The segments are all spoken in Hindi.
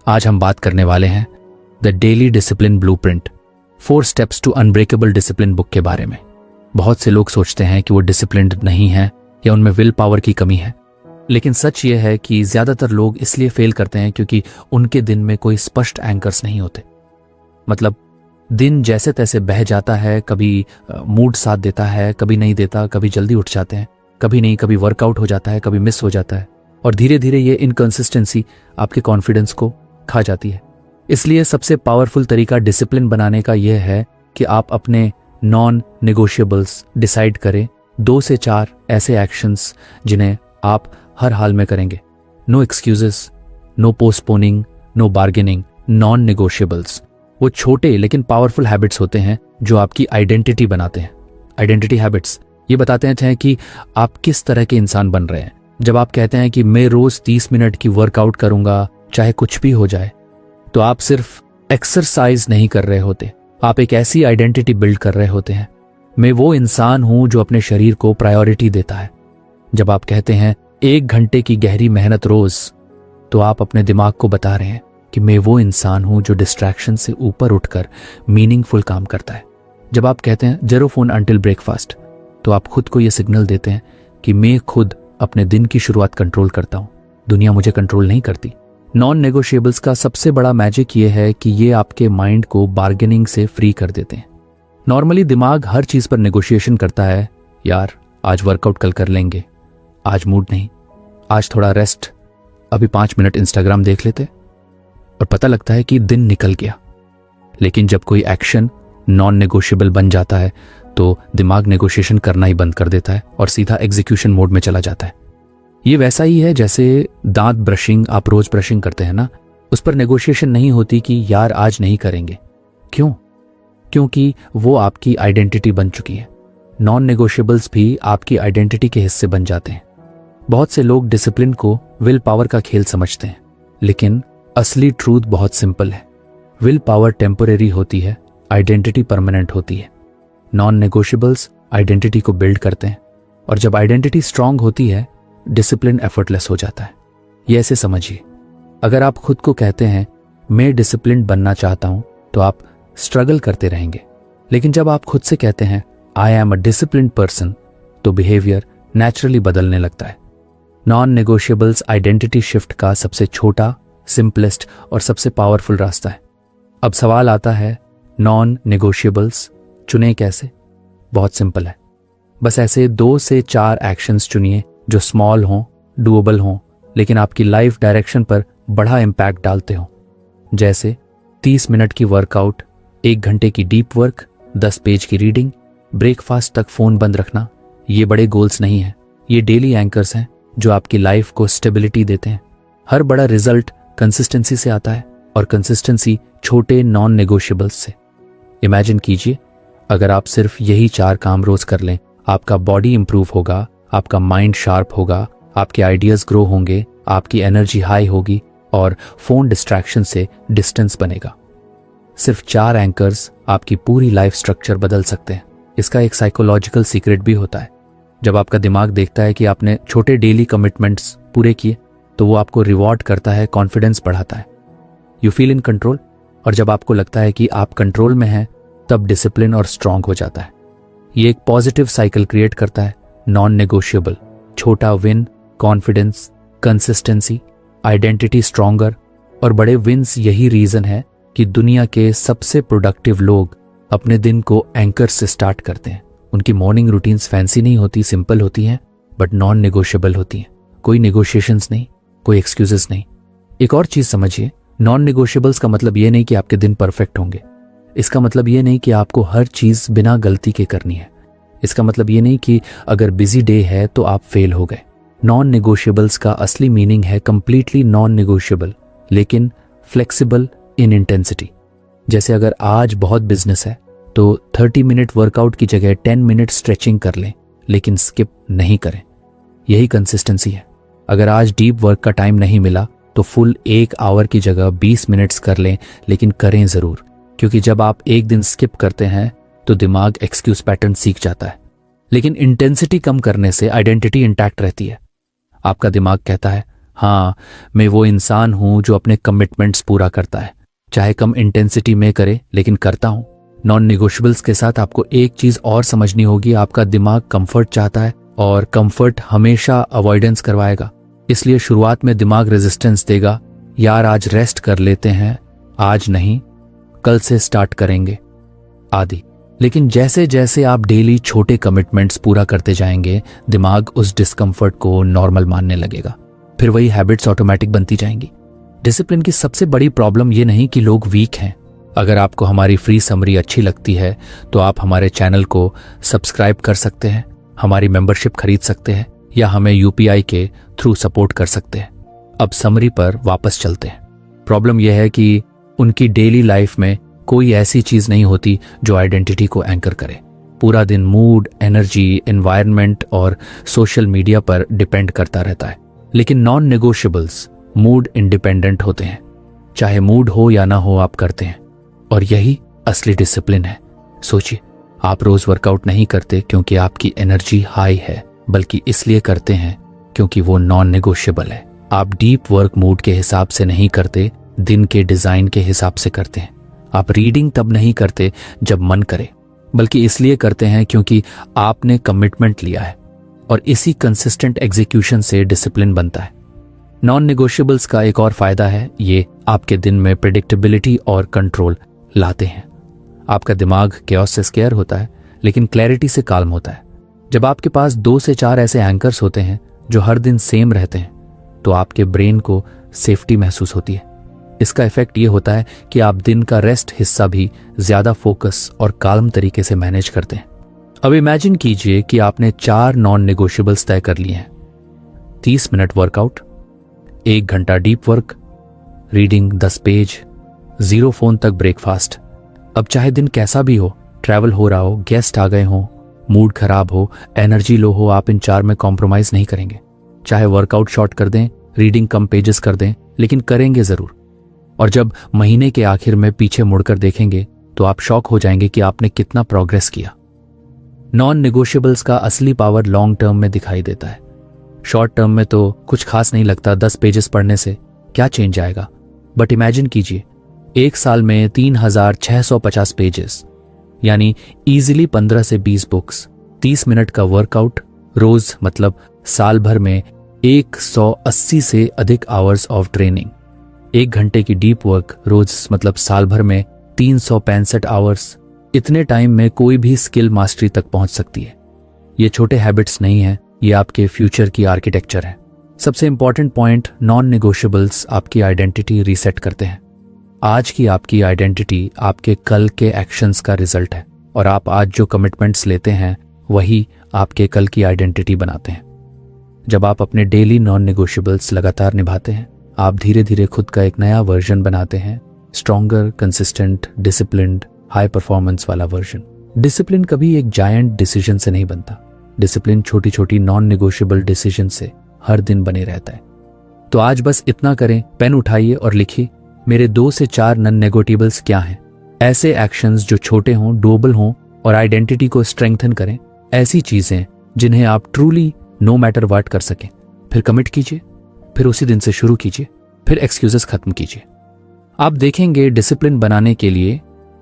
आज हम बात करने वाले हैं the daily discipline blueprint 4 steps two unbreakable discipline book के बारे में। बहुत से लोग सोचते हैं कि वो डिसिप्लिन्ड नहीं है या उनमें विल पावर की कमी है, लेकिन सच ये है कि ज़्यादातर लोग इसलिए फेल करते हैं क्योंकि उनके दिन में कोई स्पष्ट एंकर्स नहीं होते। मतलब दिन जैसे तैसे बह जाता है, कभी मूड साथ देता है, कभी नहीं देता, कभी जल्दी उठ जाते हैं, कभी नहीं, कभी वर्कआउट हो जाता है, कभी मिस हो जाता है, और धीरे धीरे ये इनकंसिस्टेंसी आपके कॉन्फिडेंस को खा जाती है। इसलिए सबसे पावरफुल तरीका डिसिप्लिन बनाने का यह है कि आप अपने नॉन नेगोशिएबल्स डिसाइड करें, 2 से 4 ऐसे एक्शंस जिन्हें आप हर हाल में करेंगे। No excuses, no postponing, no bargaining, non negotiables. वो छोटे लेकिन पावरफुल हैबिट्स होते हैं जो आपकी आइडेंटिटी बनाते हैं। आइडेंटिटी हैबिट्स ये बताते हैं कि आप किस तरह के इंसान बन रहे हैं। जब आप कहते हैं कि मैं रोज 30 मिनट की वर्कआउट करूंगा चाहे कुछ भी हो जाए, तो आप सिर्फ एक्सरसाइज नहीं कर रहे होते, आप एक ऐसी आइडेंटिटी बिल्ड कर रहे होते हैं। मैं वो इंसान हूं जो अपने शरीर को प्रायोरिटी देता है। जब आप कहते हैं 1 घंटे की गहरी मेहनत रोज, तो आप अपने दिमाग को बता रहे हैं कि मैं वो इंसान हूं जो डिस्ट्रैक्शन से ऊपर उठकर मीनिंगफुल काम करता है। जब आप कहते हैं 0 फोन अंटिल ब्रेकफास्ट, तो आप खुद को यह सिग्नल देते हैं कि मैं खुद अपने दिन की शुरुआत कंट्रोल करता हूं, दुनिया मुझे कंट्रोल नहीं करती। नॉन नेगोशिएबल्स का सबसे बड़ा मैजिक ये है कि ये आपके माइंड को बार्गेनिंग से फ्री कर देते हैं। नॉर्मली दिमाग हर चीज पर नेगोशिएशन करता है, यार आज वर्कआउट कल कर लेंगे, आज मूड नहीं, आज थोड़ा रेस्ट, अभी 5 मिनट इंस्टाग्राम देख लेते, और पता लगता है कि दिन निकल गया। लेकिन जब कोई एक्शन नॉन नेगोशिएबल बन जाता है तो दिमाग नेगोशिएशन करना ही बंद कर देता है और सीधा एग्जीक्यूशन मोड में चला जाता है। ये वैसा ही है जैसे दांत ब्रशिंग आप रोज ब्रशिंग करते हैं ना, उस पर नेगोशिएशन नहीं होती कि यार आज नहीं करेंगे। क्यों? क्योंकि वो आपकी आइडेंटिटी बन चुकी है। नॉन नेगोशिएबल्स भी आपकी आइडेंटिटी के हिस्से बन जाते हैं। बहुत से लोग डिसिप्लिन को विल पावर का खेल समझते हैं, लेकिन असली ट्रूथ बहुत सिंपल है। विल पावर टेम्परेरी होती है, आइडेंटिटी परमानेंट होती है। नॉन नेगोशिएबल्स आइडेंटिटी को बिल्ड करते हैं, और जब आइडेंटिटी स्ट्रांग होती है, डिसिप्लिन एफर्टलेस हो जाता है। ये ऐसे समझिए, अगर आप खुद को कहते हैं मैं डिसिप्लिन बनना चाहता हूं, तो आप स्ट्रगल करते रहेंगे। लेकिन जब आप खुद से कहते हैं I am a disciplined person, तो बिहेवियर नेचुरली बदलने लगता है। नॉन नेगोशिएबल्स आइडेंटिटी शिफ्ट का सबसे छोटा, सिंपलेस्ट और सबसे पावरफुल रास्ता है। अब सवाल आता है, नॉन नेगोशिएबल्स चुने कैसे? बहुत सिंपल है, बस ऐसे 2 से 4 एक्शंस चुनिए जो स्मॉल हों, डूएबल हों, लेकिन आपकी लाइफ डायरेक्शन पर बड़ा इम्पैक्ट डालते हों। जैसे 30 मिनट की वर्कआउट, 1 घंटे की डीप वर्क, 10 पेज की रीडिंग, ब्रेकफास्ट तक फोन बंद रखना। ये बड़े गोल्स नहीं हैं, ये डेली एंकर्स हैं जो आपकी लाइफ को स्टेबिलिटी देते हैं। हर बड़ा रिजल्ट कंसिस्टेंसी से आता है, और कंसिस्टेंसी छोटे नॉन नेगोशिएबल्स से। इमेजिन कीजिए, अगर आप सिर्फ यही 4 काम रोज कर लें, आपका बॉडी इंप्रूव होगा, आपका माइंड शार्प होगा, आपके आइडियाज ग्रो होंगे, आपकी एनर्जी हाई होगी, और फोन डिस्ट्रैक्शन से डिस्टेंस बनेगा। सिर्फ 4 एंकर्स आपकी पूरी लाइफ स्ट्रक्चर बदल सकते हैं। इसका एक साइकोलॉजिकल सीक्रेट भी होता है। जब आपका दिमाग देखता है कि आपने छोटे डेली कमिटमेंट्स पूरे किए, तो वो आपको रिवॉर्ड करता है, कॉन्फिडेंस बढ़ाता है, यू फील इन कंट्रोल। और जब आपको लगता है कि आप कंट्रोल में हैं, तब डिसिप्लिन और स्ट्रांग हो जाता है। ये एक पॉजिटिव साइकिल क्रिएट करता है। नॉन नेगोशिएबल, छोटा win, confidence, consistency, identity stronger, और बड़े विन्स। यही रीजन है कि दुनिया के सबसे प्रोडक्टिव लोग अपने दिन को एंकर से स्टार्ट करते हैं। उनकी मॉर्निंग रूटीन्स फैंसी नहीं होती, सिंपल होती हैं, बट नॉन नेगोशिएबल होती हैं। कोई नेगोशिएशंस नहीं, कोई एक्सक्यूजेस नहीं। एक और चीज समझिए, नॉन नेगोशिएबल्स का मतलब ये नहीं कि आपके दिन परफेक्ट होंगे। इसका मतलब ये नहीं कि आपको हर चीज बिना गलती के करनी है। इसका मतलब ये नहीं कि अगर बिजी डे है तो आप फेल हो गए। नॉन नेगोशिएबल्स का असली मीनिंग है कंप्लीटली नॉन नेगोशिएबल, लेकिन फ्लेक्सिबल इन इंटेंसिटी। जैसे अगर आज बहुत बिजनेस है, तो 30 मिनट वर्कआउट की जगह 10 मिनट स्ट्रेचिंग कर लें, लेकिन स्किप नहीं करें। यही कंसिस्टेंसी है। अगर आज डीप वर्क का टाइम नहीं मिला, तो फुल 1 आवर की जगह 20 मिनट्स कर लें, लेकिन करें जरूर। क्योंकि जब आप एक दिन स्किप करते हैं, तो दिमाग एक्सक्यूज पैटर्न सीख जाता है, लेकिन इंटेंसिटी कम करने से आइडेंटिटी इंटैक्ट रहती है। आपका दिमाग कहता है हाँ, मैं वो इंसान हूं जो अपने कमिटमेंट्स पूरा करता है, चाहे कम इंटेंसिटी में करे, लेकिन करता हूं। नॉन निगोशियबल्स के साथ आपको एक चीज और समझनी होगी, आपका दिमाग कंफर्ट चाहता है और कंफर्ट हमेशा अवॉइडेंस करवाएगा। इसलिए शुरुआत में दिमाग रेजिस्टेंस देगा, यार आज रेस्ट कर लेते हैं, आज नहीं, कल से स्टार्ट करेंगे आदि। लेकिन जैसे जैसे आप डेली छोटे कमिटमेंट्स पूरा करते जाएंगे, दिमाग उस डिस्कम्फर्ट को नॉर्मल मानने लगेगा, फिर वही हैबिट्स ऑटोमेटिक बनती जाएंगी। डिसिप्लिन की सबसे बड़ी प्रॉब्लम ये नहीं कि लोग वीक हैं। अगर आपको हमारी फ्री समरी अच्छी लगती है तो आप हमारे चैनल को सब्सक्राइब कर सकते हैं, हमारी मेंबरशिप खरीद सकते हैं या हमें यूपीआई के थ्रू सपोर्ट कर सकते हैं। अब समरी पर वापस चलते हैं। प्रॉब्लम यह है कि उनकी डेली लाइफ में कोई ऐसी चीज नहीं होती जो आइडेंटिटी को एंकर करे। पूरा दिन मूड, एनर्जी, एनवायरनमेंट और सोशल मीडिया पर डिपेंड करता रहता है। लेकिन नॉन नेगोशियबल्स मूड इंडिपेंडेंट होते हैं, चाहे मूड हो या ना हो आप करते हैं, और यही असली डिसिप्लिन है। सोचिए, आप रोज वर्कआउट नहीं करते क्योंकि आपकी एनर्जी हाई है, बल्कि इसलिए करते हैं क्योंकि वो नॉन नेगोशियबल है। आप डीप वर्क मूड के हिसाब से नहीं करते, दिन के डिजाइन के हिसाब से करते हैं। आप रीडिंग तब नहीं करते जब मन करे, बल्कि इसलिए करते हैं क्योंकि आपने कमिटमेंट लिया है, और इसी कंसिस्टेंट एग्जीक्यूशन से डिसिप्लिन बनता है। नॉन नेगोशियबल्स का एक और फायदा है, ये आपके दिन में प्रेडिक्टेबिलिटी और कंट्रोल लाते हैं। आपका दिमाग केओस से स्केयर होता है, लेकिन क्लैरिटी से काल्म होता है। जब आपके पास 2 से 4 ऐसे एंकर्स होते हैं जो हर दिन सेम रहते हैं, तो आपके ब्रेन को सेफ्टी महसूस होती है। इसका इफेक्ट ये होता है कि आप दिन का रेस्ट हिस्सा भी ज्यादा फोकस और काल्म तरीके से मैनेज करते हैं। अब इमेजिन कीजिए कि आपने 4 नॉन नेगोशियबल्स तय कर लिए हैं। 30 मिनट वर्कआउट, 1 घंटा deep work, reading 10 page, 0 phone तक ब्रेकफास्ट। अब चाहे दिन कैसा भी हो, ट्रैवल हो रहा हो, गेस्ट आ गए हो, मूड खराब हो, एनर्जी लो हो, आप इन 4 में कॉम्प्रोमाइज नहीं करेंगे। चाहे वर्कआउट शॉर्ट कर दें, रीडिंग कम पेजेस कर दें, लेकिन करेंगे जरूर। और जब महीने के आखिर में पीछे मुड़कर देखेंगे तो आप शॉक हो जाएंगे कि आपने कितना प्रोग्रेस किया। नॉन नेगोशियबल्स का असली पावर लॉन्ग टर्म में दिखाई देता है। शॉर्ट टर्म में तो कुछ खास नहीं लगता, 10 पेजेस पढ़ने से क्या चेंज आएगा। बट इमेजिन कीजिए, 1 साल में 3650 पेजेस, यानी इजीली 15 से 20 बुक्स, 30 मिनट का वर्कआउट रोज, मतलब साल भर में 180 से अधिक आवर्स ऑफ ट्रेनिंग, 1 घंटे की डीप वर्क रोज, मतलब साल भर में 365 आवर्स। इतने टाइम में कोई भी स्किल मास्टरी तक पहुंच सकती है। ये छोटे हैबिट्स नहीं हैं, ये आपके फ्यूचर की आर्किटेक्चर है। सबसे इंपॉर्टेंट पॉइंट, नॉन नेगोशियबल्स आपकी आइडेंटिटी रीसेट करते हैं। आज की आपकी आइडेंटिटी आपके कल के एक्शंस का रिजल्ट है, और आप आज जो कमिटमेंट्स लेते हैं वही आपके कल की आइडेंटिटी बनाते हैं। जब आप अपने डेली नॉन नेगोशियबल्स लगातार निभाते हैं, आप धीरे धीरे खुद का एक नया वर्जन बनाते हैं, stronger, consistent, disciplined, high performance वाला वर्जन। डिसिप्लिन कभी एक जायंट डिसीजन से नहीं बनता। डिसिप्लिन छोटी छोटी नॉन नेगोशियबल डिसीजन से हर दिन बने रहता है। तो आज बस इतना करें, पेन उठाइए और लिखिए, मेरे 2 से 4 नॉन नेगोटिबल्स क्या हैं। ऐसे एक्शंस जो छोटे हों, डोबल हों और आइडेंटिटी को स्ट्रेंथन करें। ऐसी चीजें जिन्हें आप ट्रूली नो मैटर व्हाट कर सकें। फिर कमिट कीजिए, फिर उसी दिन से शुरू कीजिए, फिर एक्सक्यूजेस खत्म कीजिए। आप देखेंगे डिसिप्लिन बनाने के लिए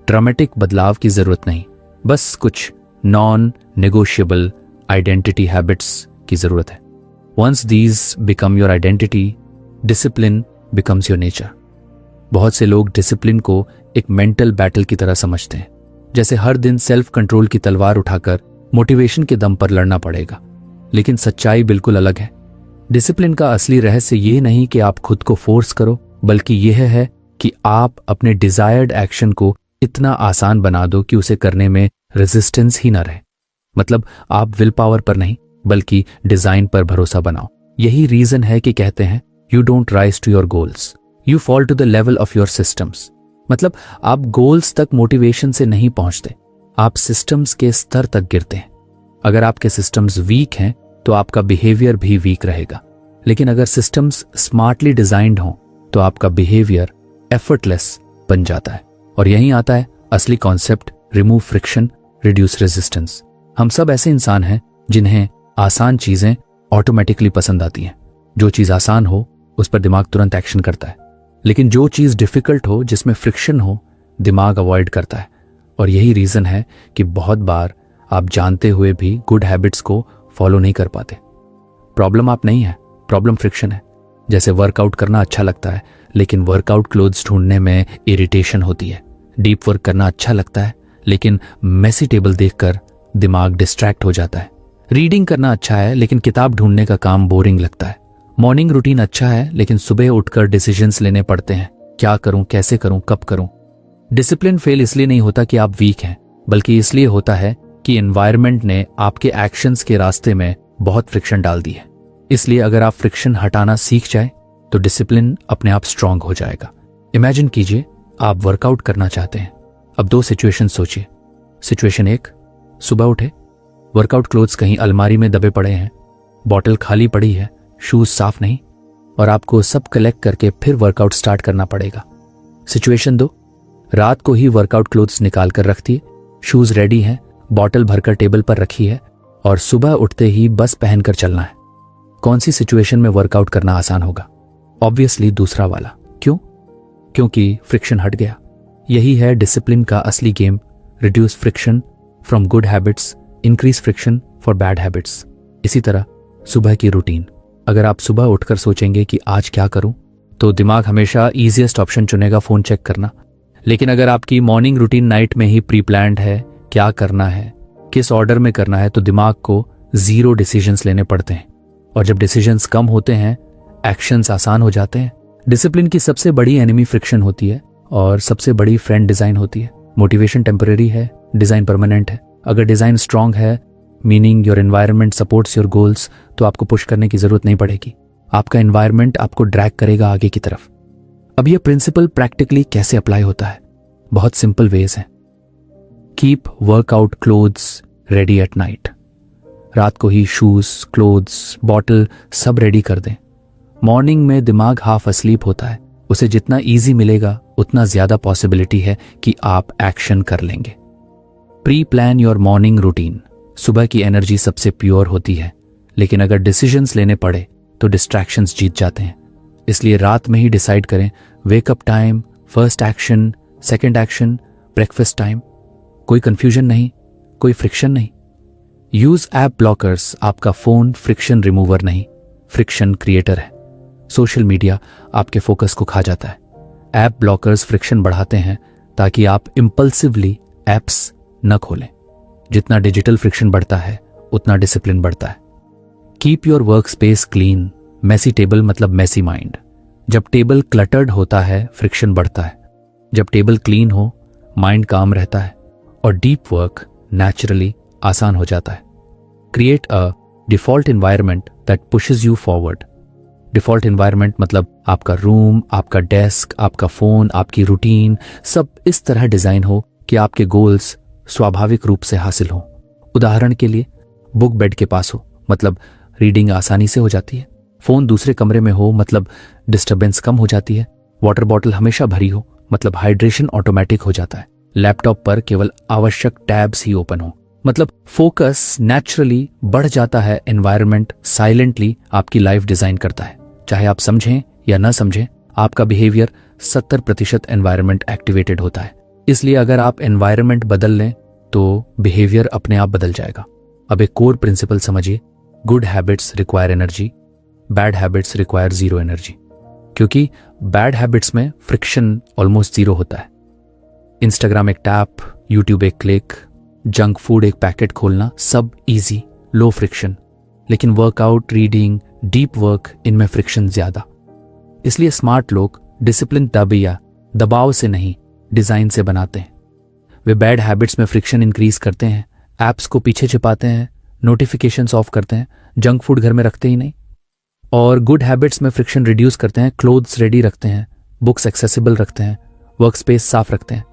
ड्रामेटिक बदलाव की जरूरत नहीं, बस कुछ नॉन नेगोशियबल आइडेंटिटी हैबिट्स की जरूरत है। Once these become your identity, discipline becomes your nature. बहुत से लोग डिसिप्लिन को एक मेंटल बैटल की तरह समझते हैं, जैसे हर दिन सेल्फ कंट्रोल की तलवार उठाकर मोटिवेशन के दम पर लड़ना पड़ेगा। लेकिन सच्चाई बिल्कुल अलग है। डिसिप्लिन का असली रहस्य ये नहीं कि आप खुद को फोर्स करो, बल्कि यह है कि आप अपने डिजायर्ड एक्शन को इतना आसान बना दो कि उसे करने में रेजिस्टेंस ही ना रहे। मतलब आप विल पावर पर नहीं, बल्कि डिजाइन पर भरोसा बनाओ। यही रीजन है कि कहते हैं you don't rise to your goals, you fall to the level of your systems. मतलब आप गोल्स तक मोटिवेशन से नहीं पहुंचते, आप सिस्टम्स के स्तर तक गिरते हैं। अगर आपके सिस्टम्स वीक हैं तो आपका बिहेवियर भी वीक रहेगा, लेकिन अगर सिस्टम्स स्मार्टली डिजाइंड हों तो आपका बिहेवियर एफर्टलेस बन जाता है। और यहीं आता है असली concept, remove friction, reduce resistance. हम सब ऐसे इंसान हैं जिन्हें आसान चीजें ऑटोमेटिकली पसंद आती हैं। जो चीज आसान हो उस पर दिमाग तुरंत एक्शन करता है। लेकिन जो चीज़ डिफिकल्ट हो, जिसमें फ्रिक्शन हो, दिमाग अवॉइड करता है। और यही रीज़न है कि बहुत बार आप जानते हुए भी गुड हैबिट्स को फॉलो नहीं कर पाते। प्रॉब्लम आप नहीं है, प्रॉब्लम फ्रिक्शन है। जैसे वर्कआउट करना अच्छा लगता है, लेकिन वर्कआउट क्लोथ्स ढूंढने में इरिटेशन होती है। डीप वर्क करना अच्छा लगता है, लेकिन मेसी टेबल देखकर दिमाग डिस्ट्रैक्ट हो जाता है। रीडिंग करना अच्छा है, लेकिन किताब ढूंढने का काम बोरिंग लगता है। मॉर्निंग रूटीन अच्छा है, लेकिन सुबह उठकर डिसीजंस लेने पड़ते हैं, क्या करूं, कैसे करूं, कब करूं। डिसिप्लिन फेल इसलिए नहीं होता कि आप वीक हैं, बल्कि इसलिए होता है कि एनवायरनमेंट ने आपके एक्शंस के रास्ते में बहुत फ्रिक्शन डाल दी है। इसलिए अगर आप फ्रिक्शन हटाना सीख जाए तो डिसिप्लिन अपने आप स्ट्रांग हो जाएगा। इमेजिन कीजिए आप वर्कआउट करना चाहते हैं। अब 2 सिचुएशन सोचिए। सिचुएशन 1, सुबह उठे, वर्कआउट क्लोथ्स कहीं अलमारी में दबे पड़े हैं, बॉटल खाली पड़ी है, शूज साफ नहीं, और आपको सब कलेक्ट करके फिर वर्कआउट स्टार्ट करना पड़ेगा। सिचुएशन 2, रात को ही वर्कआउट क्लोथ्स निकाल कर रख दिए, शूज रेडी हैं, बॉटल भरकर टेबल पर रखी है और सुबह उठते ही बस पहनकर चलना है। कौन सी सिचुएशन में वर्कआउट करना आसान होगा? ऑब्वियसली दूसरा वाला। क्यों? क्योंकि फ्रिक्शन हट गया। यही है डिसिप्लिन का असली game. Reduce friction from good habits, increase friction for bad habits. इसी तरह सुबह की रूटीन। अगर आप सुबह उठकर सोचेंगे कि आज क्या करूं, तो दिमाग हमेशा ईजिएस्ट ऑप्शन चुनेगा, फोन चेक करना। लेकिन अगर आपकी मॉर्निंग रूटीन नाइट में ही प्री प्लान्ड है, क्या करना है, किस ऑर्डर में करना है, तो दिमाग को 0 डिसीजंस लेने पड़ते हैं। और जब डिसीजंस कम होते हैं, एक्शंस आसान हो जाते हैं। डिसिप्लिन की सबसे बड़ी एनिमी फ्रिक्शन होती है और सबसे बड़ी फ्रेंड डिजाइन होती है। मोटिवेशन टेम्पररी है, डिजाइन परमानेंट है। अगर डिजाइन स्ट्रांग है, meaning your environment supports your goals, तो आपको पुश करने की जरूरत नहीं पड़ेगी। आपका एनवायरनमेंट आपको ड्रैग करेगा आगे की तरफ। अब यह प्रिंसिपल प्रैक्टिकली कैसे अप्लाई होता है? बहुत सिंपल वेज हैं। Keep workout clothes ready at night. रात को ही शूज, क्लोथ्स, बॉटल सब रेडी कर दें। मॉर्निंग में दिमाग हाफ अस्लीप होता है, उसे जितना इजी मिलेगा उतना ज्यादा पॉसिबिलिटी है कि आप एक्शन कर लेंगे। Pre plan your morning routine. सुबह की एनर्जी सबसे प्योर होती है, लेकिन अगर डिसीजंस लेने पड़े तो डिस्ट्रैक्शंस जीत जाते हैं। इसलिए रात में ही डिसाइड करें wake up time, first action, second action, breakfast time. कोई कंफ्यूजन नहीं, कोई फ्रिक्शन नहीं। Use app blockers. आपका फोन फ्रिक्शन रिमूवर नहीं, फ्रिक्शन क्रिएटर है। सोशल मीडिया आपके फोकस को खा जाता है। ऐप ब्लॉकर्स फ्रिक्शन बढ़ाते हैं ताकि आप इंपल्सिवली ऐप्स न खोलें। जितना डिजिटल फ्रिक्शन बढ़ता है, उतना डिसिप्लिन बढ़ता है। Keep your work space clean. Messy table मतलब मेसी माइंड। जब टेबल क्लटर्ड होता है, फ्रिक्शन बढ़ता है। जब टेबल क्लीन हो, माइंड काम रहता है और डीप वर्क नेचुरली आसान हो जाता है। Create a default environment that pushes you forward. Default environment मतलब आपका रूम, आपका डेस्क, आपका फोन, आपकी रूटीन सब इस तरह डिजाइन हो कि आपके गोल्स स्वाभाविक रूप से हासिल हो। उदाहरण के लिए, बुक बेड के पास हो, मतलब रीडिंग आसानी से हो जाती है। फोन दूसरे कमरे में हो, मतलब डिस्टरबेंस कम हो जाती है। वाटर बॉटल हमेशा भरी हो, मतलब हाइड्रेशन ऑटोमेटिक हो जाता है। लैपटॉप पर केवल आवश्यक टैब्स ही ओपन हो, मतलब फोकस नेचुरली बढ़ जाता है। एनवायरनमेंट साइलेंटली आपकी लाइफ डिजाइन करता है। चाहे आप समझें या ना समझें, आपका बिहेवियर 70% एनवायरनमेंट एक्टिवेटेड होता है। इसलिए अगर आप एनवायरनमेंट बदल लें तो बिहेवियर अपने आप बदल जाएगा। अब एक कोर प्रिंसिपल समझिए, good habits require energy, bad habits require 0 energy. क्योंकि बैड हैबिट्स में फ्रिक्शन ऑलमोस्ट 0 होता है। इंस्टाग्राम एक टैप, यूट्यूब एक क्लिक, जंक फूड एक पैकेट खोलना, सब इजी, लो फ्रिक्शन। लेकिन वर्कआउट, रीडिंग, डीप वर्क, इनमें फ्रिक्शन ज्यादा। इसलिए स्मार्ट लोग डिसिप्लिन दबाव से नहीं, डिजाइन से बनाते हैं। वे बैड हैबिट्स में फ्रिक्शन इंक्रीज करते हैं, ऐप्स को पीछे छिपाते हैं, नोटिफिकेशंस ऑफ करते हैं, जंक फूड घर में रखते ही नहीं। और गुड हैबिट्स में फ्रिक्शन रिड्यूस करते हैं, क्लोथ्स रेडी रखते हैं, बुक्स एक्सेसिबल रखते हैं, वर्क स्पेस साफ रखते हैं।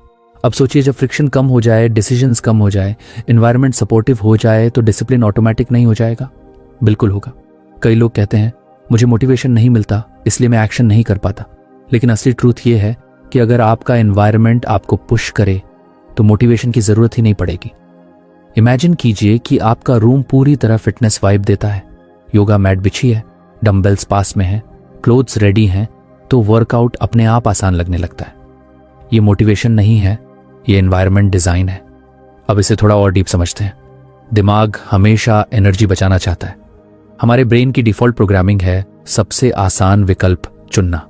अब सोचिए, जब फ्रिक्शन कम हो जाए, डिसीजंस कम हो जाए, एनवायरनमेंट सपोर्टिव हो जाए, तो डिसिप्लिन ऑटोमेटिक नहीं हो जाएगा? बिल्कुल होगा। कई लोग कहते हैं मुझे मोटिवेशन नहीं मिलता, इसलिए मैं एक्शन नहीं कर पाता। लेकिन असली ट्रूथ ये है कि अगर आपका एनवायरनमेंट आपको पुश करे तो मोटिवेशन की जरूरत ही नहीं पड़ेगी। इमेजिन कीजिए कि आपका रूम पूरी तरह फिटनेस वाइब देता है। योगा मैट बिछी है, डंबल्स पास में है, क्लोथ्स रेडी हैं तो वर्कआउट अपने आप आसान लगने लगता है। ये मोटिवेशन नहीं है, ये एनवायरनमेंट डिजाइन है। अब इसे थोड़ा और डीप समझते हैं। दिमाग हमेशा एनर्जी बचाना चाहता है। हमारे ब्रेन की डिफॉल्ट प्रोग्रामिंग है सबसे आसान विकल्प चुनना।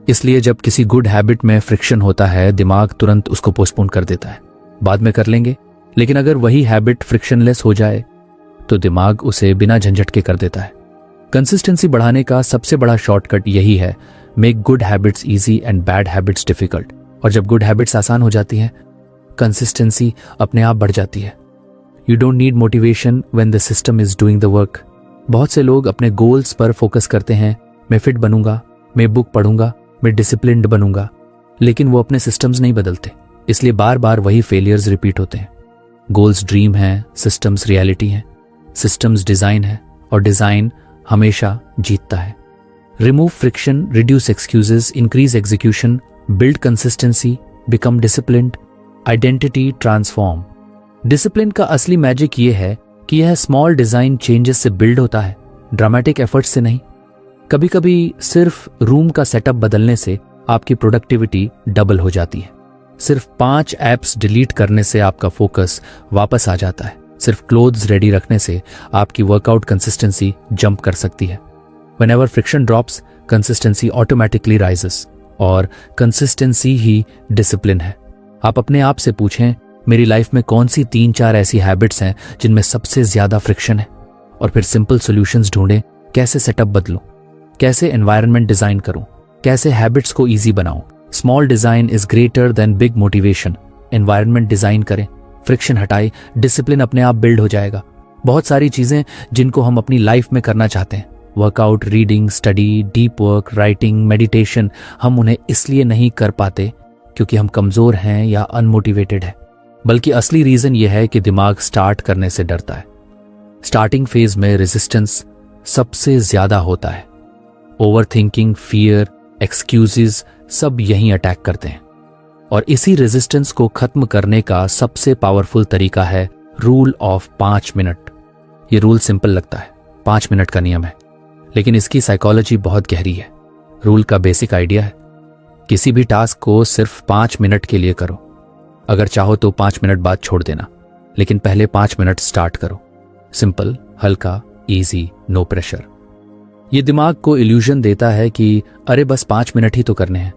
इसलिए जब किसी गुड हैबिट में फ्रिक्शन होता है, दिमाग तुरंत उसको पोस्टपोन कर देता है, बाद में कर लेंगे। लेकिन अगर वही हैबिट फ्रिक्शनलेस हो जाए तो दिमाग उसे बिना झंझट के कर देता है। कंसिस्टेंसी बढ़ाने का सबसे बड़ा शॉर्टकट यही है, make good habits easy and bad habits difficult. और जब गुड हैबिट्स आसान हो जाती हैं, कंसिस्टेंसी अपने आप बढ़ जाती है। You don't need motivation when the system is doing the work. बहुत से लोग अपने गोल्स पर फोकस करते हैं, मैं फिट बनूंगा, मैं बुक पढ़ूंगा, मैं डिसिप्लिन्ड बनूंगा, लेकिन वो अपने सिस्टम्स नहीं बदलते। इसलिए बार बार वही फेलियर्स रिपीट होते हैं। गोल्स ड्रीम है, सिस्टम्स रियलिटी है, सिस्टम्स डिजाइन है और डिजाइन हमेशा जीतता है। Remove friction, reduce excuses, increase execution, build consistency, become disciplined, identity transform. Discipline का असली मैजिक ये है कि यह स्मॉल डिजाइन चेंजेस से बिल्ड होता है, ड्रामेटिक एफर्ट से नहीं। कभी कभी सिर्फ रूम का सेटअप बदलने से आपकी प्रोडक्टिविटी डबल हो जाती है। सिर्फ 5 ऐप्स डिलीट करने से आपका फोकस वापस आ जाता है। सिर्फ क्लोथ्स रेडी रखने से आपकी वर्कआउट कंसिस्टेंसी जंप कर सकती है। Whenever friction drops, consistency automatically rises, और कंसिस्टेंसी ही डिसिप्लिन है। आप अपने आप से पूछें, मेरी लाइफ में कौन सी 3-4 ऐसी हैबिट्स हैं जिनमें सबसे ज्यादा फ्रिक्शन है, और फिर सिंपल सॉल्यूशंस ढूंढें। कैसे सेटअप बदलूं, कैसे एनवायरनमेंट डिजाइन करूं, कैसे हैबिट्स को इजी बनाऊं। Small design is greater than big motivation. Environment design करें, फ्रिक्शन हटाए, डिसिप्लिन अपने आप बिल्ड हो जाएगा। बहुत सारी चीजें जिनको हम अपनी लाइफ में करना चाहते हैं, workout, reading, study, deep work, writing, meditation, हम उन्हें इसलिए नहीं कर पाते क्योंकि हम कमजोर हैं या अनमोटिवेटेड हैं, बल्कि असली रीजन यह है कि दिमाग स्टार्ट करने से डरता है। स्टार्टिंग फेज में रेजिस्टेंस सबसे ज्यादा होता है। ओवर थिंकिंग, फियर, एक्सक्यूजेस सब यहीं अटैक करते हैं। और इसी रेजिस्टेंस को खत्म करने का सबसे पावरफुल तरीका है रूल ऑफ 5 मिनट। ये रूल सिंपल लगता है, 5 मिनट का नियम है, लेकिन इसकी साइकोलॉजी बहुत गहरी है। रूल का बेसिक आइडिया है, किसी भी टास्क को सिर्फ 5 मिनट के लिए करो। अगर चाहो तो 5 मिनट बाद छोड़ देना, लेकिन पहले 5 मिनट स्टार्ट करो। सिंपल, हल्का, इजी, नो प्रेशर। ये दिमाग को इल्यूजन देता है कि अरे बस 5 मिनट ही तो करने हैं,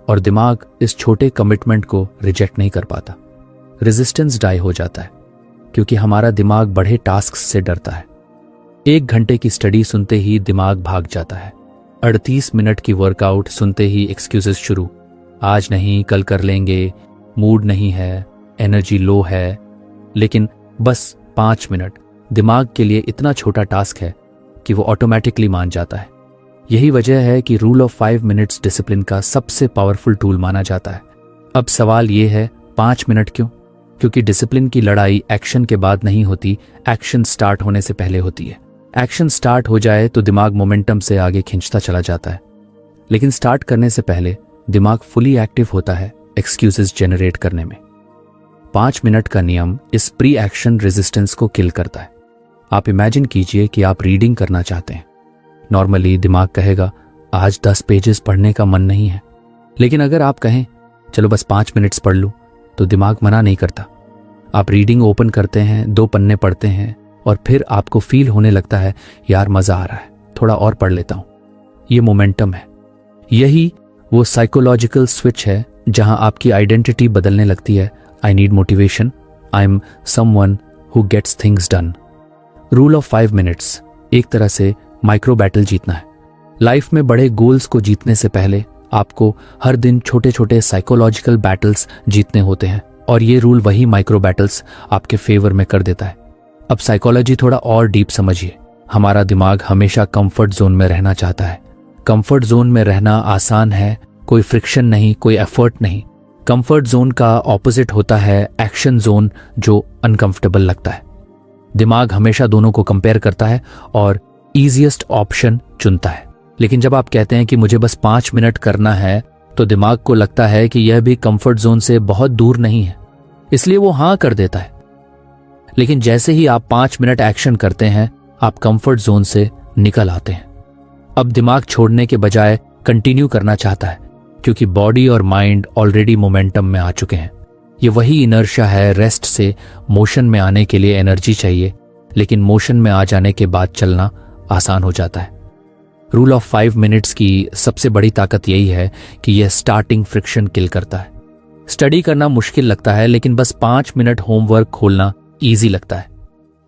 और दिमाग इस छोटे कमिटमेंट को रिजेक्ट नहीं कर पाता। रेजिस्टेंस डाई हो जाता है क्योंकि हमारा दिमाग बड़े टास्क से डरता है। 1 घंटे की स्टडी सुनते ही दिमाग भाग जाता है। 38 मिनट की वर्कआउट सुनते ही एक्सक्यूजेस शुरू, आज नहीं, कल कर लेंगे, मूड नहीं है, एनर्जी लो है। लेकिन बस 5 मिनट दिमाग के लिए इतना छोटा टास्क है कि वो ऑटोमेटिकली मान जाता है। यही वजह है कि रूल ऑफ 5 मिनट्स डिसिप्लिन का सबसे पावरफुल टूल माना जाता है। अब सवाल ये है, 5 मिनट क्यों? क्योंकि डिसिप्लिन की लड़ाई एक्शन के बाद नहीं होती, एक्शन स्टार्ट होने से पहले होती है। एक्शन स्टार्ट हो जाए तो दिमाग मोमेंटम से आगे खींचता चला जाता है, लेकिन स्टार्ट करने से पहले दिमाग फुली एक्टिव होता है एक्सक्यूजेस जनरेट करने में। 5 मिनट का नियम इस प्री एक्शन रेजिस्टेंस को किल करता है। आप इमेजिन कीजिए कि आप रीडिंग करना चाहते हैं। नॉर्मली दिमाग कहेगा आज 10 पेजेस पढ़ने का मन नहीं है, लेकिन अगर आप कहें चलो बस 5 मिनट्स पढ़ लूं, तो दिमाग मना नहीं करता। आप रीडिंग ओपन करते हैं, 2 पन्ने पढ़ते हैं, और फिर आपको फील होने लगता है यार मजा आ रहा है, थोड़ा और पढ़ लेता हूं। ये मोमेंटम है। यही वो साइकोलॉजिकल स्विच है जहां आपकी आइडेंटिटी बदलने लगती है। I need motivation, I am someone who gets things done. Rule of 5 minutes एक तरह से माइक्रो बैटल जीतना है। लाइफ में बड़े गोल्स को जीतने से पहले आपको हर दिन छोटे छोटे साइकोलॉजिकल बैटल्स जीतने होते हैं, और ये रूल वही माइक्रो बैटल्स आपके फेवर में कर देता है। अब साइकोलॉजी थोड़ा और डीप समझिए। हमारा दिमाग हमेशा कंफर्ट जोन में रहना चाहता है। कंफर्ट जोन में रहना आसान है, कोई फ्रिक्शन नहीं, कोई एफर्ट नहीं। कंफर्ट जोन का ऑपोजिट होता है एक्शन जोन, जो अनकंफर्टेबल लगता है। दिमाग हमेशा दोनों को कंपेयर करता है और ईजीएस्ट ऑप्शन चुनता है। लेकिन जब आप कहते हैं कि मुझे बस 5 मिनट करना है, तो दिमाग को लगता है कि यह भी कंफर्ट जोन से बहुत दूर नहीं है, इसलिए वो हाँ कर देता है। लेकिन जैसे ही आप 5 मिनट एक्शन करते हैं, आप कंफर्ट जोन से निकल आते हैं। अब दिमाग छोड़ने के बजाय कंटिन्यू करना चाहता है, क्योंकि बॉडी और माइंड ऑलरेडी मोमेंटम में आ चुके हैं। ये वही इनर्शिया है, रेस्ट से मोशन में आने के लिए एनर्जी चाहिए, लेकिन मोशन में आ जाने के बाद चलना आसान हो जाता है। रूल ऑफ 5 मिनट्स की सबसे बड़ी ताकत यही है कि यह स्टार्टिंग फ्रिक्शन किल करता है। स्टडी करना मुश्किल लगता है, लेकिन बस 5 मिनट होमवर्क खोलना ईजी लगता है।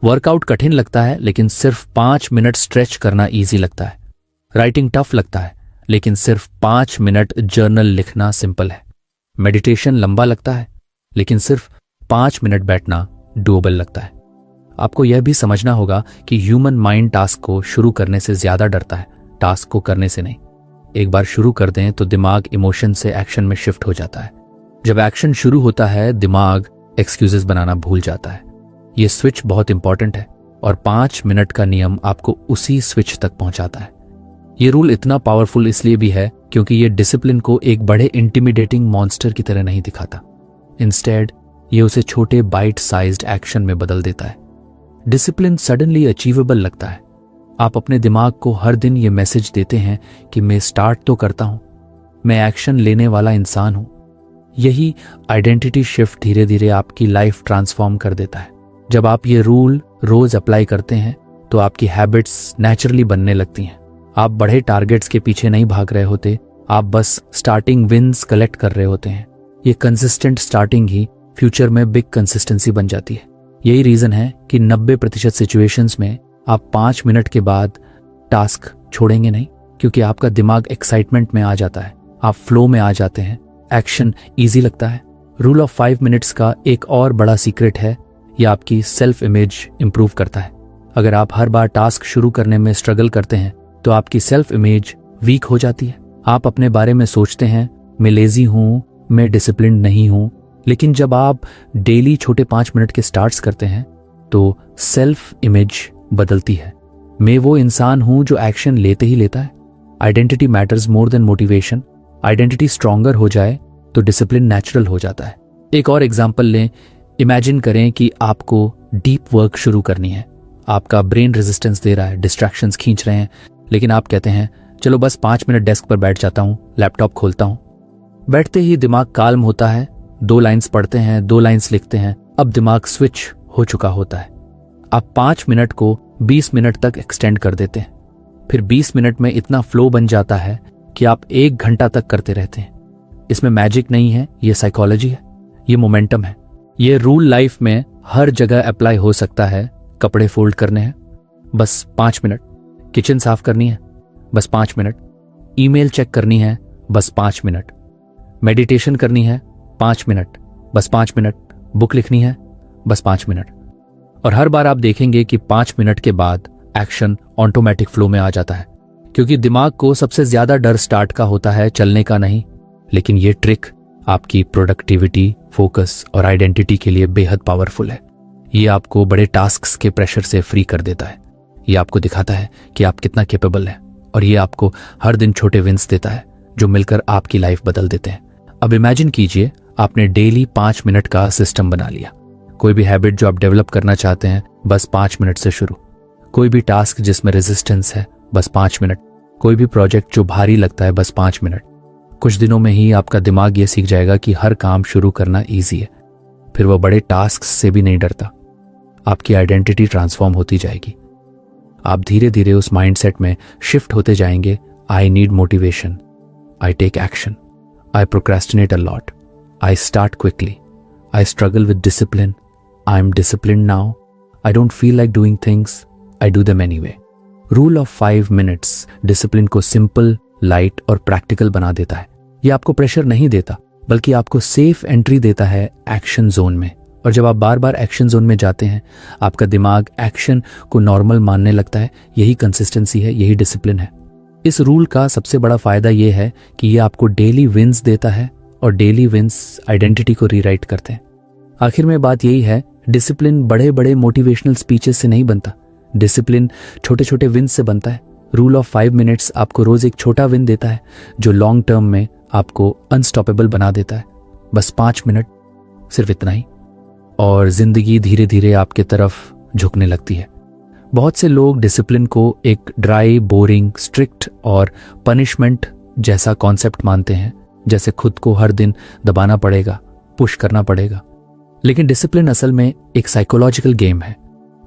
वर्कआउट कठिन लगता है, लेकिन सिर्फ 5 मिनट स्ट्रेच करना ईजी लगता है। राइटिंग टफ लगता है, लेकिन सिर्फ 5 मिनट जर्नल लिखना सिंपल है। मेडिटेशन लंबा लगता है, लेकिन सिर्फ 5 मिनट बैठना डूएबल लगता है। आपको यह भी समझना होगा कि ह्यूमन माइंड टास्क को शुरू करने से ज्यादा डरता है, टास्क को करने से नहीं। एक बार शुरू कर दें तो दिमाग इमोशन से एक्शन में शिफ्ट हो जाता है। जब एक्शन शुरू होता है, दिमाग एक्सक्यूजेस बनाना भूल जाता है। यह स्विच बहुत इंपॉर्टेंट है, और 5 मिनट का नियम आपको उसी स्विच तक पहुंचाता है। यह रूल इतना पावरफुल इसलिए भी है क्योंकि यह डिसिप्लिन को एक बड़े इंटिमिडेटिंग मॉन्स्टर की तरह नहीं दिखाता। इंस्टेड ये उसे छोटे बाइट साइज्ड एक्शन में बदल देता है। डिसिप्लिन सडनली अचीवेबल लगता है। आप अपने दिमाग को हर दिन ये मैसेज देते हैं कि मैं स्टार्ट तो करता हूं, मैं एक्शन लेने वाला इंसान हूं। यही आइडेंटिटी शिफ्ट धीरे धीरे आपकी लाइफ ट्रांसफॉर्म कर देता है। जब आप ये रूल रोज अप्लाई करते हैं तो आपकी हैबिट्स नेचुरली बनने लगती हैं। आप बड़े टारगेट्स के पीछे नहीं भाग रहे होते, आप बस स्टार्टिंग विन्स कलेक्ट कर रहे होते हैं। ये कंसिस्टेंट स्टार्टिंग ही फ्यूचर में बिग कंसिस्टेंसी बन जाती है। यही रीजन है कि 90% सिचुएशंस में आप 5 मिनट के बाद टास्क छोड़ेंगे नहीं, क्योंकि आपका दिमाग एक्साइटमेंट में आ जाता है, आप फ्लो में आ जाते हैं, एक्शन ईजी लगता है। रूल ऑफ 5 मिनट्स का एक और बड़ा सीक्रेट है, यह आपकी सेल्फ इमेज इंप्रूव करता है। अगर आप हर बार टास्क शुरू करने में स्ट्रगल करते हैं तो आपकी सेल्फ इमेज वीक हो जाती है। आप अपने बारे में सोचते हैं, मैं लेजी हूं, मैं डिसिप्लिन नहीं हूं। लेकिन जब आप डेली छोटे 5 मिनट के स्टार्ट्स करते हैं तो सेल्फ इमेज बदलती है। मैं वो इंसान हूं जो एक्शन लेते ही लेता है। Identity matters more than motivation. Identity stronger हो जाए तो डिसिप्लिन नेचुरल हो जाता है। एक और एग्जांपल लें। इमेजिन करें कि आपको डीप वर्क शुरू करनी है। आपका ब्रेन रेजिस्टेंस दे रहा है, डिस्ट्रैक्शंस खींच रहे हैं, लेकिन आप कहते हैं चलो बस 5 मिनट डेस्क पर बैठ जाता हूं, लैपटॉप खोलता हूं। बैठते ही दिमाग काल्म होता है, 2 लाइन्स पढ़ते हैं, 2 लाइन्स लिखते हैं। अब दिमाग स्विच हो चुका होता है। आप 5 मिनट को 20 मिनट तक एक्सटेंड कर देते हैं। फिर 20 मिनट में इतना फ्लो बन जाता है कि आप 1 घंटा तक करते रहते हैं। इसमें मैजिक नहीं है, ये साइकोलॉजी है, ये मोमेंटम है। ये रूल लाइफ में हर जगह अप्लाई हो सकता है। कपड़े फोल्ड करने हैं, बस 5 मिनट। किचन साफ करनी है, बस 5 मिनट। ईमेल चेक करनी है, बस 5 मिनट। मेडिटेशन करनी है, 5 मिनट, बस 5 मिनट। बुक लिखनी है, बस 5 मिनट। और हर बार आप देखेंगे कि 5 मिनट के बाद एक्शन ऑटोमेटिक फ्लो में आ जाता है, क्योंकि दिमाग को सबसे ज्यादा डर स्टार्ट का होता है, चलने का नहीं। लेकिन ये ट्रिक आपकी प्रोडक्टिविटी, फोकस और आइडेंटिटी के लिए बेहद पावरफुल है। ये आपको बड़े टास्क्स के प्रेशर से फ्री कर देता है। ये आपको दिखाता है कि आप कितना कैपेबल हैं, और ये आपको हर दिन छोटे विंस देता है जो मिलकर आपकी लाइफ बदल देते हैं। अब इमेजिन कीजिए आपने डेली 5 मिनट का सिस्टम बना लिया। कोई भी हैबिट जो आप डेवलप करना चाहते हैं, बस 5 मिनट से शुरू। कोई भी टास्क जिसमें रेजिस्टेंस है, बस 5 मिनट। कोई भी प्रोजेक्ट जो भारी लगता है, बस 5 मिनट। कुछ दिनों में ही आपका दिमाग ये सीख जाएगा कि हर काम शुरू करना ईजी है। फिर वह बड़े टास्क से भी नहीं डरता। आपकी आइडेंटिटी ट्रांसफॉर्म होती जाएगी। आप धीरे धीरे उस माइंडसेट में शिफ्ट होते जाएंगे। I need motivation, I take action, I procrastinate a lot, I start quickly, I struggle with discipline, I am disciplined now, I don't feel like doing things, I do them anyway. Rule of 5 minutes discipline को सिंपल, लाइट और प्रैक्टिकल बना देता है। यह आपको प्रेशर नहीं देता, बल्कि आपको सेफ एंट्री देता है एक्शन जोन में। और जब आप बार बार एक्शन जोन में जाते हैं, आपका दिमाग एक्शन को नॉर्मल मानने लगता है। यही कंसिस्टेंसी है, यही डिसिप्लिन है। इस रूल का सबसे बड़ा फायदा यह है कि यह आपको डेली विंस देता है, और डेली विंस आइडेंटिटी को रीराइट करते हैं। आखिर में बात यही है, डिसिप्लिन बड़े बड़े मोटिवेशनल स्पीचेस से नहीं बनता। डिसिप्लिन छोटे छोटे विंस से बनता है। रूल ऑफ 5 मिनट्स आपको रोज एक छोटा विन देता है, जो लॉन्ग टर्म में आपको अनस्टॉपेबल बना देता है। बस 5 मिनट, सिर्फ इतना ही, और जिंदगी धीरे धीरे आपके तरफ झुकने लगती है। बहुत से लोग डिसिप्लिन को एक ड्राई, बोरिंग, स्ट्रिक्ट और पनिशमेंट जैसा कॉन्सेप्ट मानते हैं, जैसे खुद को हर दिन दबाना पड़ेगा, पुश करना पड़ेगा। लेकिन डिसिप्लिन असल में एक साइकोलॉजिकल गेम है,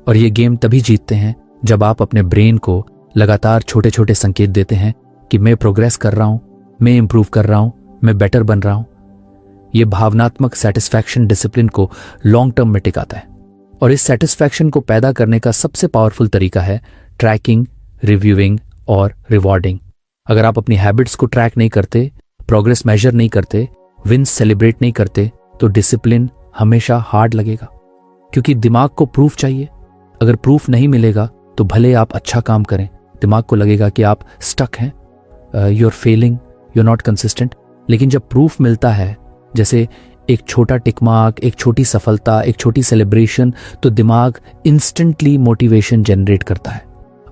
और ये गेम तभी जीतते हैं जब आप अपने ब्रेन को लगातार छोटे छोटे संकेत देते हैं कि मैं प्रोग्रेस कर रहा हूं, मैं इंप्रूव कर रहा हूं, मैं बेटर बन रहा हूं। ये भावनात्मक सेटिस्फैक्शन डिसिप्लिन को लॉन्ग टर्म में टिकाता है, और इस सेटिस्फैक्शन को पैदा करने का सबसे पावरफुल तरीका है ट्रैकिंग, रिव्यूइंग और रिवॉर्डिंग। अगर आप अपनी हैबिट्स को ट्रैक नहीं करते, प्रोग्रेस मेजर नहीं करते, विन्स सेलिब्रेट नहीं करते, तो डिसिप्लिन हमेशा हार्ड लगेगा, क्योंकि दिमाग को प्रूफ चाहिए। अगर प्रूफ नहीं मिलेगा तो भले आप अच्छा काम करें, दिमाग को लगेगा कि आप स्टक हैं, you are failing, you are not consistent. लेकिन जब प्रूफ मिलता है, जैसे एक छोटा टिक मार्क, एक छोटी सफलता, एक छोटी सेलिब्रेशन, तो दिमाग इंस्टेंटली मोटिवेशन जनरेट करता है,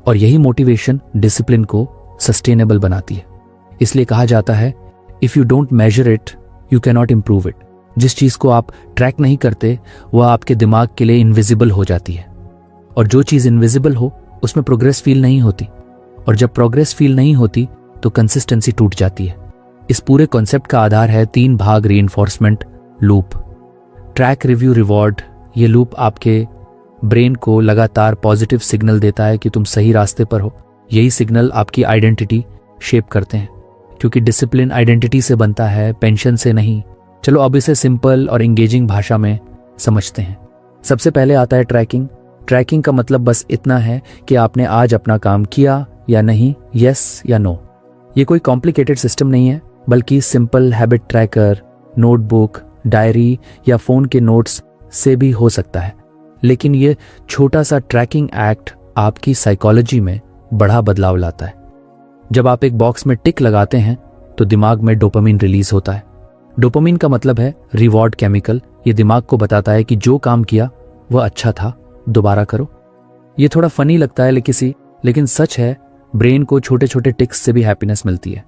और यही मोटिवेशन डिसिप्लिन को सस्टेनेबल बनाती है। इसलिए कहा जाता है, if you don't measure it you can not improve it. जिस चीज को आप ट्रैक नहीं करते वह आपके दिमाग के लिए इनविजिबल हो जाती है, और जो चीज इनविजिबल हो उसमें प्रोग्रेस फील नहीं होती, और जब प्रोग्रेस फील नहीं होती तो कंसिस्टेंसी टूट जाती है। इस पूरे कॉन्सेप्ट का आधार है 3 भाग reinforcement loop. Track, review, reward. ये लूप आपके ब्रेन को लगातार पॉजिटिव सिग्नल देता है कि तुम सही रास्ते पर हो। यही सिग्नल आपकी आइडेंटिटी शेप करते हैं, क्योंकि डिसिप्लिन आइडेंटिटी से बनता है, पेंशन से नहीं। चलो अब इसे सिंपल और एंगेजिंग भाषा में समझते हैं। सबसे पहले आता है ट्रैकिंग। ट्रैकिंग का मतलब बस इतना है कि आपने आज अपना काम किया या नहीं, यस या नो। ये कोई कॉम्प्लिकेटेड सिस्टम नहीं है, बल्कि simple habit tracker, notebook, diary या फोन के नोट्स से भी हो सकता है। लेकिन ये छोटा सा ट्रैकिंग एक्ट आपकी साइकोलॉजी में बड़ा बदलाव लाता है। जब आप एक बॉक्स में टिक लगाते हैं तो दिमाग में डोपामिन रिलीज होता है। डोपामिन का मतलब है रिवॉर्ड केमिकल। ये दिमाग को बताता है कि जो काम किया वह अच्छा था, दोबारा करो। ये थोड़ा फनी लगता है लेकिन सच है, ब्रेन को छोटे छोटे टिक्स से भी हैप्पीनेस मिलती है।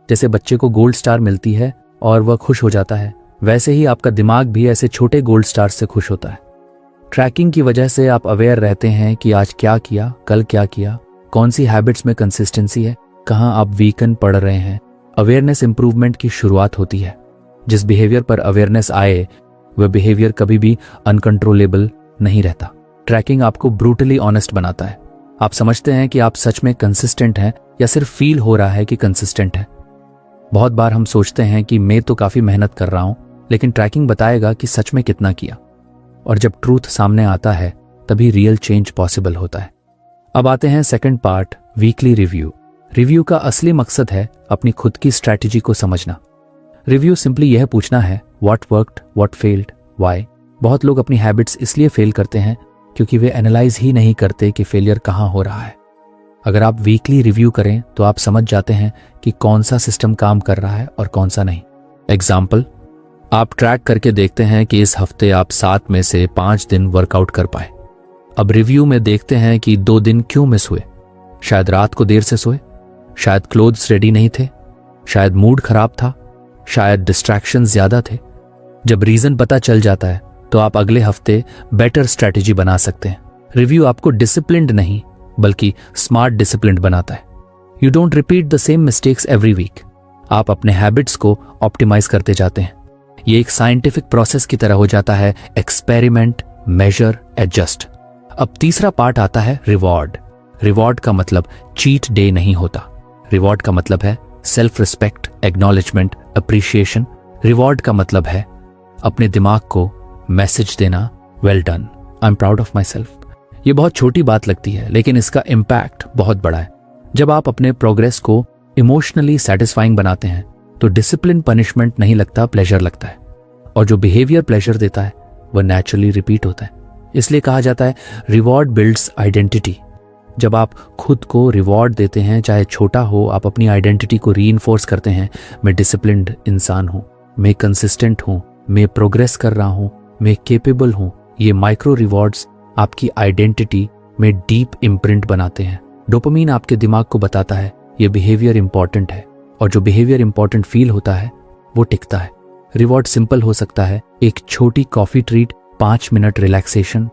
जैसे बच्चे को गोल्ड स्टार मिलती है और वह खुश हो जाता है, वैसे ही आपका दिमाग भी ऐसे छोटे गोल्ड स्टार से खुश होता है। ट्रैकिंग की वजह से आप अवेयर रहते हैं कि आज क्या किया, कल क्या किया, कौन सी हैबिट्स में कंसिस्टेंसी है, कहाँ आप वीकन पड़ रहे हैं। अवेयरनेस इंप्रूवमेंट की शुरुआत होती है। जिस बिहेवियर पर अवेयरनेस आए वह बिहेवियर कभी भी अनकंट्रोलेबल नहीं रहता। ट्रैकिंग आपको ब्रूटली ऑनेस्ट बनाता है। आप समझते हैं कि आप सच में कंसिस्टेंट हैं या सिर्फ फील हो रहा है कि कंसिस्टेंट है। बहुत बार हम सोचते हैं कि मैं तो काफी मेहनत कर रहा हूं, लेकिन ट्रैकिंग बताएगा कि सच में कितना किया। और जब ट्रूथ सामने आता है तभी रियल चेंज पॉसिबल होता है। अब आते हैं second part, weekly review. Review का असली मकसद है अपनी खुद की स्ट्रैटेजी को समझना। रिव्यू सिंपली यह पूछना है, what worked, what failed, why. बहुत लोग अपनी हैबिट्स इसलिए फेल करते हैं क्योंकि वे एनालाइज ही नहीं करते कि फेलियर कहाँ हो रहा है। अगर आप वीकली रिव्यू करें तो आप समझ जाते हैं कि कौन सा सिस्टम काम कर रहा है और कौन सा नहीं। एग्जाम्पल, आप ट्रैक करके देखते हैं कि इस हफ्ते आप 7 में से 5 दिन वर्कआउट कर पाए। अब रिव्यू में देखते हैं कि 2 दिन क्यों मिस हुए। शायद रात को देर से सोए, शायद क्लोथ्स रेडी नहीं थे, शायद मूड खराब था, शायद डिस्ट्रैक्शंस ज्यादा थे। जब रीजन पता चल जाता है तो आप अगले हफ्ते बेटर स्ट्रैटेजी बना सकते हैं। रिव्यू आपको डिसिप्लिन्ड नहीं बल्कि स्मार्ट डिसिप्लिन्ड बनाता है। You don't repeat the same mistakes every week. आप अपने हैबिट्स को ऑप्टिमाइज करते जाते हैं। ये एक साइंटिफिक प्रोसेस की तरह हो जाता है, एक्सपेरिमेंट, मेजर, एडजस्ट। अब तीसरा पार्ट आता है रिवॉर्ड। रिवॉर्ड का मतलब चीट डे नहीं होता। रिवॉर्ड का मतलब है self respect, acknowledgement, appreciation. Reward का मतलब है अपने दिमाग को मैसेज देना, well done, I am proud of my self. ये बहुत छोटी बात लगती है लेकिन इसका इम्पैक्ट बहुत बड़ा है। जब आप अपने प्रोग्रेस को इमोशनली सेटिस्फाइंग बनाते हैं तो डिसिप्लिन पनिशमेंट नहीं लगता, प्लेजर लगता है। और जो बिहेवियर प्लेजर देता है वह नेचुरली रिपीट होता है। इसलिए कहा जाता है रिवॉर्ड बिल्ड्स आइडेंटिटी। जब आप खुद को रिवॉर्ड देते हैं, चाहे छोटा हो, आप अपनी आइडेंटिटी को रीइंफोर्स करते हैं। मैं डिसिप्लिन्ड इंसान हूं, मैं कंसिस्टेंट हूं, मैं प्रोग्रेस कर रहा हूं, मैं केपेबल हूं। ये माइक्रो रिवॉर्ड्स आपकी आइडेंटिटी में डीप इम्प्रिंट बनाते हैं। डोपामिन आपके दिमाग को बताता है ये बिहेवियर इंपॉर्टेंट है, और जो बिहेवियर इंपॉर्टेंट फील होता है वो टिकता है। रिवॉर्ड सिंपल हो सकता है, एक छोटी कॉफी ट्रीट, 5 मिनट रिलैक्सेशन,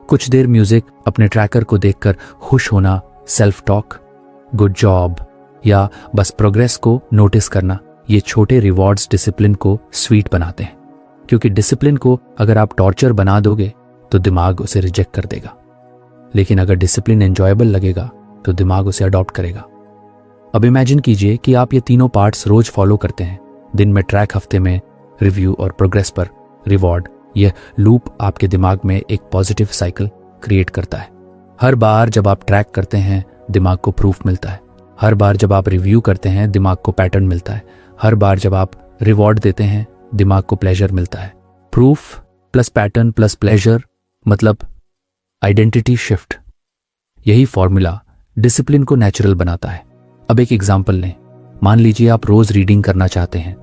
कुछ देर म्यूजिक, अपने ट्रैकर को देखकर खुश होना, सेल्फ टॉक, गुड जॉब या बस प्रोग्रेस को नोटिस करना, ये छोटे रिवॉर्ड्स डिसिप्लिन को स्वीट बनाते हैं। क्योंकि डिसिप्लिन को अगर आप टॉर्चर बना दोगे तो दिमाग उसे रिजेक्ट कर देगा, लेकिन अगर डिसिप्लिन एंजॉयबल लगेगा तो दिमाग उसे अडॉप्ट करेगा। अब इमेजिन कीजिए कि आप ये तीनों पार्ट्स रोज फॉलो करते हैं, दिन में ट्रैक, हफ्ते में रिव्यू और प्रोग्रेस पर रिवॉर्ड। यह लूप आपके दिमाग में एक पॉजिटिव साइकिल क्रिएट करता है। हर बार जब आप ट्रैक करते हैं दिमाग को प्रूफ मिलता है, हर बार जब आप रिव्यू करते हैं दिमाग को पैटर्न मिलता है, हर बार जब आप रिवॉर्ड देते हैं दिमाग को प्लेजर मिलता है। Proof plus pattern plus pleasure मतलब आइडेंटिटी शिफ्ट। यही फॉर्मूला डिसिप्लिन को नेचुरल बनाता है। अब एक एग्जांपल लें। मान लीजिए आप रोज रीडिंग करना चाहते हैं।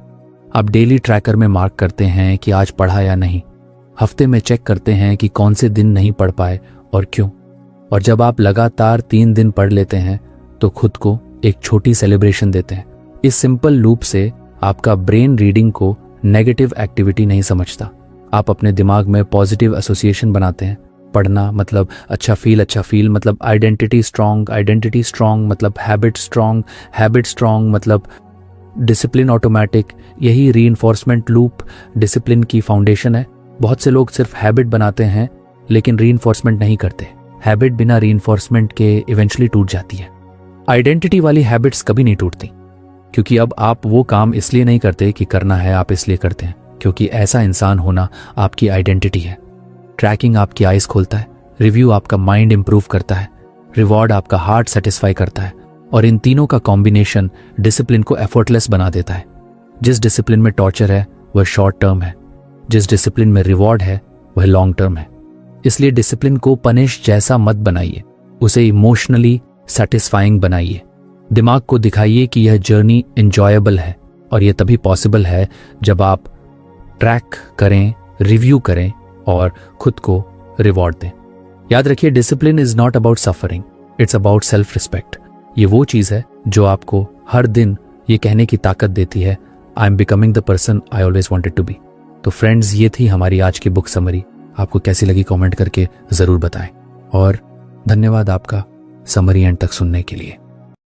आप डेली ट्रैकर में मार्क करते हैं कि आज पढ़ा या नहीं, हफ्ते में चेक करते हैं कि कौन से दिन नहीं पढ़ पाए और क्यों। और जब आप लगातार 3 दिन पढ़ लेते हैं तो खुद को एक छोटी सेलिब्रेशन देते हैं। इस सिंपल लूप से आपका ब्रेन रीडिंग को नेगेटिव एक्टिविटी नहीं समझता। आप अपने दिमाग में पॉजिटिव एसोसिएशन बनाते हैं। पढ़ना मतलब अच्छा फील मतलब आइडेंटिटी स्ट्रांग मतलब हैबिट स्ट्रांग मतलब डिसिप्लिन ऑटोमेटिक। यही रीइंफोर्समेंट लूप डिसिप्लिन की फाउंडेशन है। बहुत से लोग सिर्फ हैबिट बनाते हैं लेकिन रीइंफोर्समेंट नहीं करते। हैबिट बिना रीइंफोर्समेंट के इवेंचुअली टूट जाती है। आइडेंटिटी वाली हैबिट्स कभी नहीं टूटती, क्योंकि अब आप वो काम इसलिए नहीं करते कि करना है, आप इसलिए करते हैं क्योंकि ऐसा इंसान होना आपकी आइडेंटिटी है। ट्रैकिंग आपकी आइज खोलता है, रिव्यू आपका माइंड इंप्रूव करता है, रिवॉर्ड आपका हार्ट सेटिस्फाई करता है, और इन तीनों का कॉम्बिनेशन डिसिप्लिन को एफर्टलेस बना देता है। जिस डिसिप्लिन में टॉर्चर है वह शॉर्ट टर्म है, जिस डिसिप्लिन में रिवॉर्ड है वह लॉन्ग टर्म है। इसलिए डिसिप्लिन को पनिश जैसा मत बनाइए, उसे इमोशनली सेटिस्फाइंग बनाइए। दिमाग को दिखाइए कि यह जर्नी एंजॉयबल है, और यह तभी पॉसिबल है जब आप ट्रैक करें, रिव्यू करें और खुद को रिवॉर्ड दें। याद रखिए, discipline is not about suffering, it's about self respect. ये वो चीज है जो आपको हर दिन ये कहने की ताकत देती है, I am becoming the person I always wanted to be. तो फ्रेंड्स, ये थी हमारी आज की बुक समरी। आपको कैसी लगी कमेंट करके जरूर बताएं, और धन्यवाद आपका समरी एंड तक सुनने के लिए।